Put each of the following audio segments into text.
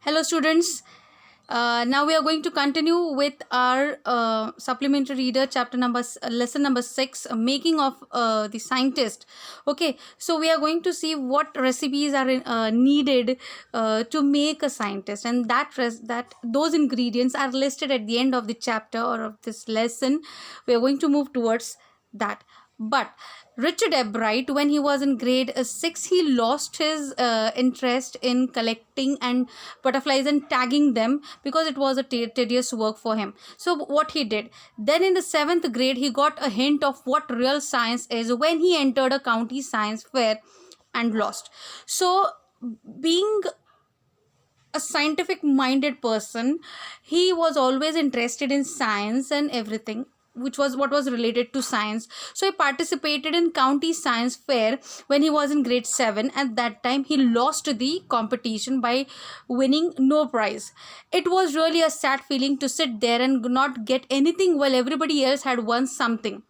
Hello, students. Now we are going to continue with our supplementary reader chapter lesson number 6, making of the scientist. Okay, so we are going to see what recipes are needed to make a scientist, and that those ingredients are listed at the end of the chapter or of this lesson. We are going to move towards that. But Richard Ebright, when he was in grade 6, he lost his interest in collecting and butterflies and tagging them because it was a tedious work for him. So what he did, then in the 7th grade, he got a hint of what real science is when he entered a county science fair and lost. So being a scientific minded person, he was always interested in science and everything which was what was related to science. So he participated in county science fair when he was in grade 7. At that time he lost the competition by winning no prize. It was really a sad feeling to sit there and not get anything while everybody else had won something,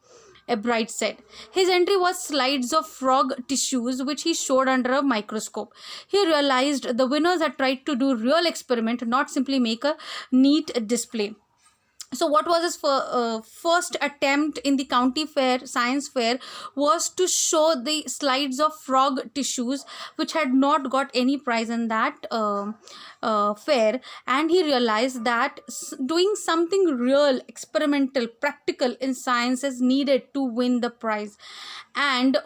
Ebright said. His entry was slides of frog tissues which he showed under a microscope. He realized the winners had tried to do real experiment, not simply make a neat display. So what was his first attempt in the county fair science fair was to show the slides of frog tissues which had not got any prize in that fair, and he realized that doing something real, experimental, practical in science is needed to win the prize. And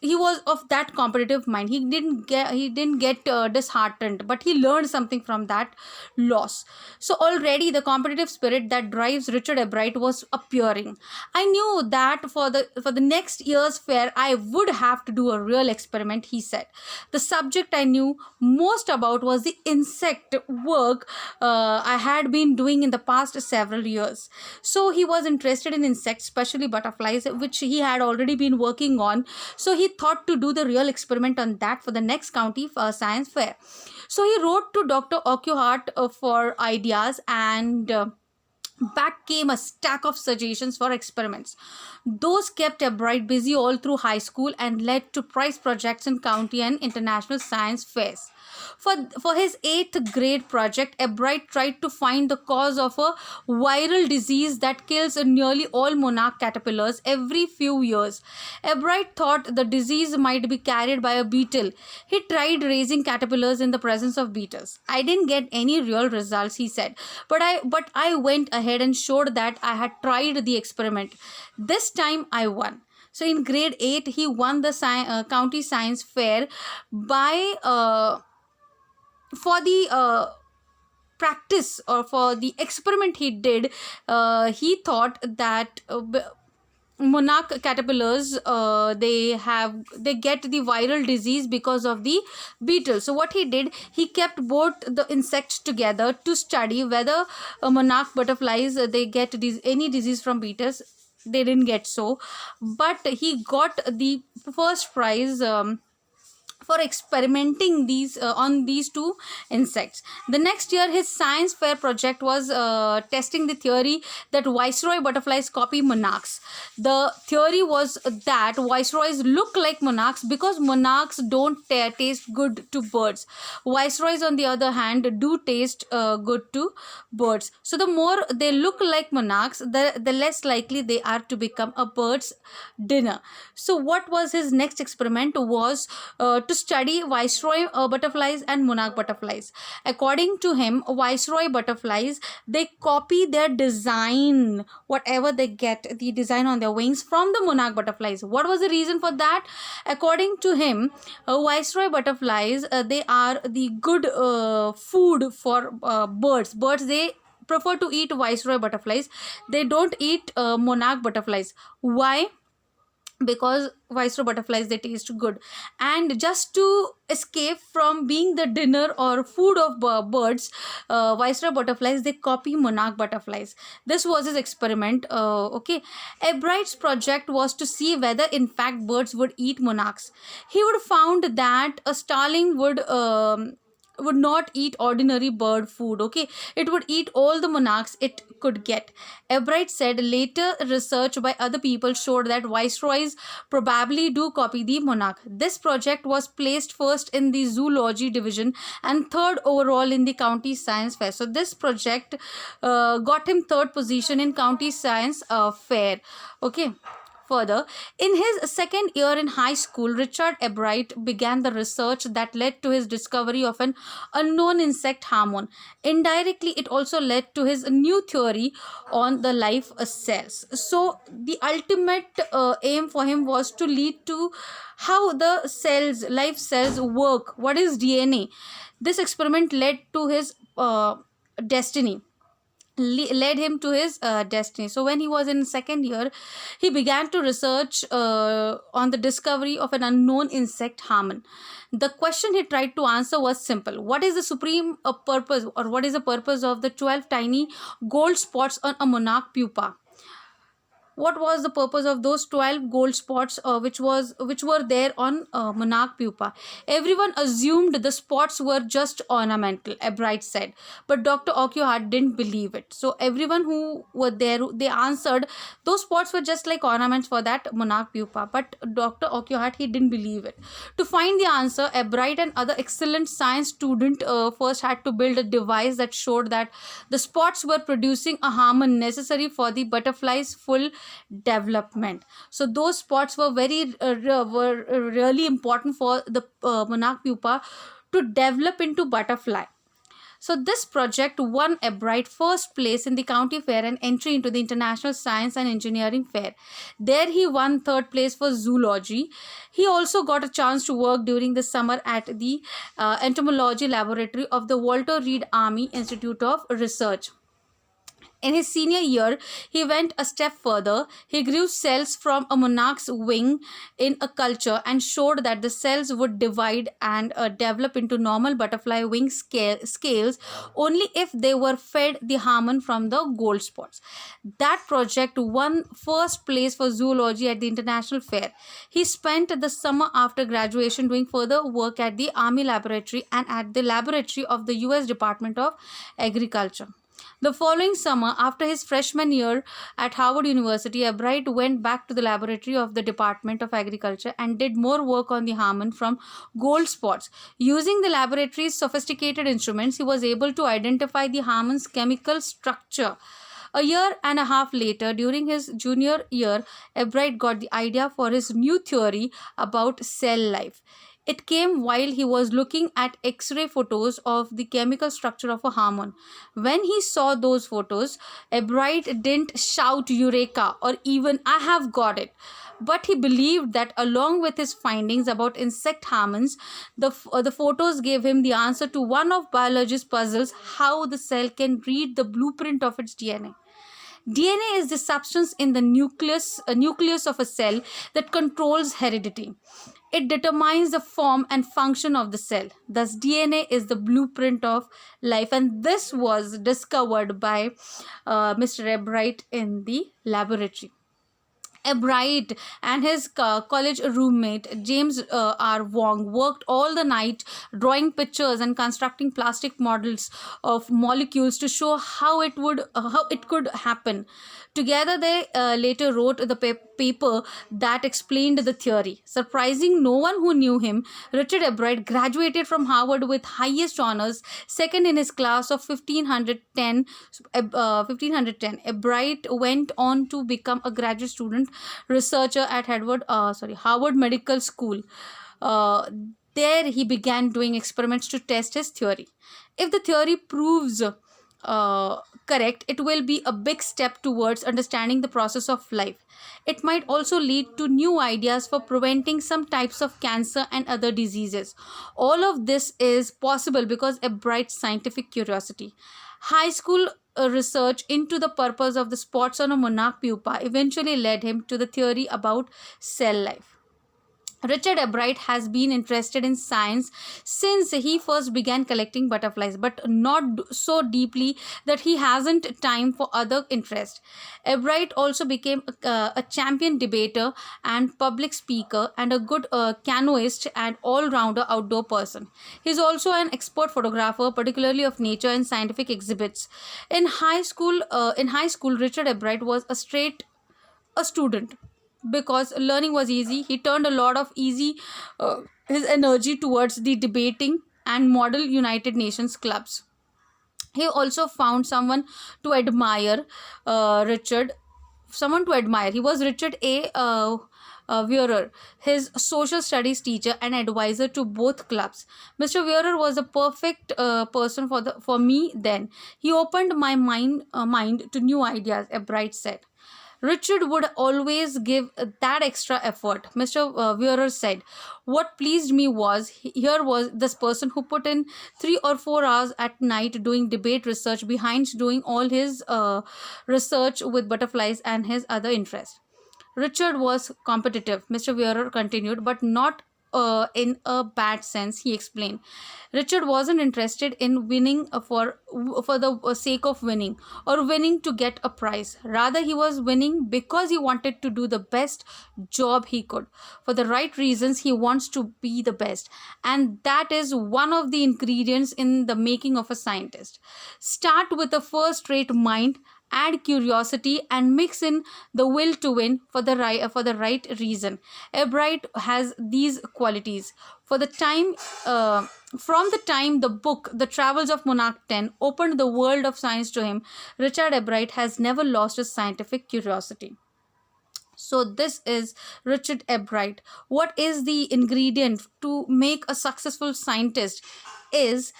he was of that competitive mind. He didn't get disheartened, but he learned something from that loss. So already the competitive spirit that drives Richard Ebright was appearing. I knew that for the next year's fair I would have to do a real experiment, he said. The subject I knew most about was the insect work I had been doing in the past several years. So he was interested in insects, especially butterflies, which he had already been working on. So he thought to do the real experiment on that for the next county science fair. So he wrote to Dr. Ocuhart for ideas, and back came a stack of suggestions for experiments. Those kept Ebright busy all through high school and led to prize projects in county and international science fairs. For his 8th grade project, Ebright tried to find the cause of a viral disease that kills nearly all monarch caterpillars every few years. Ebright thought the disease might be carried by a beetle. He tried raising caterpillars in the presence of beetles. I didn't get any real results, he said, but I went ahead and showed that I had tried the experiment. This time I won. So in grade 8, he won the county science fair by for the practice or for the experiment he did. He thought that monarch caterpillars they get the viral disease because of the beetle. So what he did, he kept both the insects together to study whether monarch butterflies they get any disease from beetles. They didn't get so, but he got the first prize for experimenting on these two insects. The next year, his science fair project was testing the theory that viceroy butterflies copy monarchs. The theory was that viceroys look like monarchs because monarchs don't taste good to birds. Viceroys, on the other hand, do taste good to birds. So the more they look like monarchs, the less likely they are to become a bird's dinner. So what was his next experiment was to study viceroy butterflies and monarch butterflies. According to him, viceroy butterflies, they copy their design, whatever they get, the design on their wings, from the monarch butterflies. What was the reason for that? According to him, viceroy butterflies, they are the good food for birds. Birds, they prefer to eat viceroy butterflies. They don't eat monarch butterflies. Why? Because viceroy butterflies, they taste good, and just to escape from being the dinner or food of birds, viceroy butterflies, they copy monarch butterflies. This was his experiment. Okay, Ebright's project was to see whether in fact birds would eat monarchs. He would found that a starling would would not eat ordinary bird food. Okay, it would eat all the monarchs it could get. Ebright said later research by other people showed that viceroys probably do copy the monarch. This project was placed first in the zoology division and third overall in the county science fair. So this project got him third position in county science fair. Okay. Further, in his second year in high school, Richard Ebright began the research that led to his discovery of an unknown insect hormone. Indirectly, it also led to his new theory on the life cells. So, the ultimate aim for him was to lead to how the cells, life cells, work. What is DNA? This experiment led to his destiny, led him to his destiny. So when he was in second year, he began to research on the discovery of an unknown insect hormone. The question he tried to answer was simple: what is the supreme purpose, or what is the purpose of the 12 tiny gold spots on a monarch pupa? What was the purpose of those 12 gold spots which were there on monarch pupa? Everyone assumed the spots were just ornamental, Ebright said, but Dr. Oakihart didn't believe it. So everyone who were there, they answered those spots were just like ornaments for that monarch pupa, but Dr. Oakihart, he didn't believe it. To find the answer, Ebright and other excellent science students first had to build a device that showed that the spots were producing a hormone necessary for the butterfly's full development. So those spots were really important for the monarch pupa to develop into butterfly. So this project won Ebright first place in the county fair and entry into the International Science and Engineering Fair. There he won third place for zoology. He also got a chance to work during the summer at the entomology laboratory of the Walter Reed Army Institute of Research. In his senior year, he went a step further. He grew cells from a monarch's wing in a culture and showed that the cells would divide and develop into normal butterfly wing scales only if they were fed the hormone from the gold spots. That project won first place for zoology at the International Fair. He spent the summer after graduation doing further work at the Army Laboratory and at the laboratory of the US Department of Agriculture. The following summer, after his freshman year at Harvard University, Ebright went back to the laboratory of the Department of Agriculture and did more work on the hormone from gold spots. Using the laboratory's sophisticated instruments, he was able to identify the hormone's chemical structure. A year and a half later, during his junior year, Ebright got the idea for his new theory about cell life. It came while he was looking at X-ray photos of the chemical structure of a hormone. When he saw those photos, Ebright didn't shout "Eureka" or even "I have got it." But he believed that along with his findings about insect hormones, the photos gave him the answer to one of biology's puzzles: how the cell can read the blueprint of its DNA. DNA is the substance in the nucleus of a cell that controls heredity. It determines the form and function of the cell. Thus, DNA is the blueprint of life, and this was discovered by Mr. Ebright in the laboratory. Ebright and his college roommate James R. Wong worked all the night drawing pictures and constructing plastic models of molecules to show how it could happen. Together, they later wrote the paper that explained the theory. Surprising no one who knew him, Richard Ebright graduated from Harvard with highest honors, second in his class of 1510. Ebright went on to become a graduate student researcher at Harvard Medical School. There he began doing experiments to test his theory. If the theory proves correct, it will be a big step towards understanding the process of life. It might also lead to new ideas for preventing some types of cancer and other diseases. All of this is possible because Ebright's scientific curiosity. High school research into the purpose of the spots on a monarch pupa eventually led him to the theory about cell life. Richard Ebright has been interested in science since he first began collecting butterflies, but not so deeply that he hasn't time for other interests. Ebright also became a champion debater and public speaker and a good canoeist and all-rounder outdoor person. He is also an expert photographer, particularly of nature and scientific exhibits. In high school, Richard Ebright was a student because learning was easy. He turned a lot of easy his energy towards the debating and model United Nations clubs. He also found to admire richard someone to admire. He was Richard Wearer, his social studies teacher and advisor to both clubs. Mr. Wearer was a perfect person for me then. He opened my mind to new ideas, Ebright said. Richard would always give that extra effort, Mr. Wearer said. What pleased me was here was this person who put in 3 or 4 hours at night doing debate research behind doing all his research with butterflies and his other interests. Richard was competitive, Mr. Wearer continued, but not in a bad sense, he explained. Richard wasn't interested in winning for the sake of winning or winning to get a prize. Rather, he was winning because he wanted to do the best job he could. For the right reasons, he wants to be the best. And that is one of the ingredients in the making of a scientist. Start with a first-rate mind, add curiosity and mix in the will to win for the right reason. Ebright has these qualities. From the time the book The Travels of Monarch 10 opened the world of science to him, Richard Ebright has never lost his scientific curiosity. So this is Richard Ebright. What is the ingredient to make a successful scientist is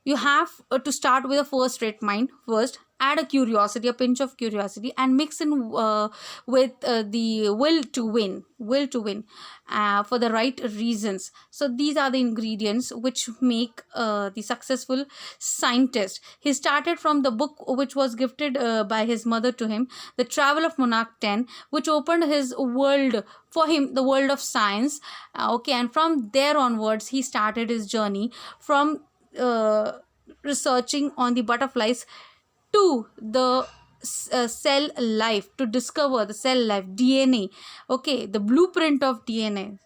you have to start with a first rate mind first, add a pinch of curiosity and mix in with the will to win for the right reasons. So these are the ingredients which make the successful scientist. He started from the book which was gifted by his mother to him, The Travel of Monarch 10, which opened his world for him, the world of science. And from there onwards he started his journey from researching on the butterflies to the cell life, to discover the cell life, DNA, the blueprint of DNA.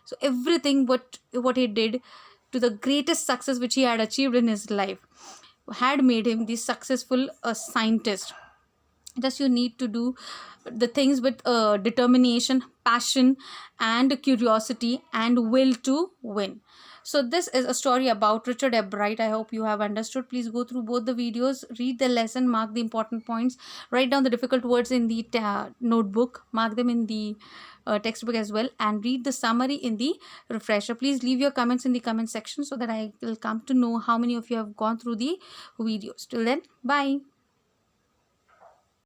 So everything what he did to the greatest success which he had achieved in his life had made him the successful scientist. Just you need to do the things with determination, passion and curiosity and will to win. So this is a story about Richard Ebright. I hope you have understood. Please go through both the videos, read the lesson, mark the important points, write down the difficult words in the notebook, mark them in the textbook as well, and read the summary in the refresher. Please leave your comments in the comment section so that I will come to know how many of you have gone through the videos. Till then, bye.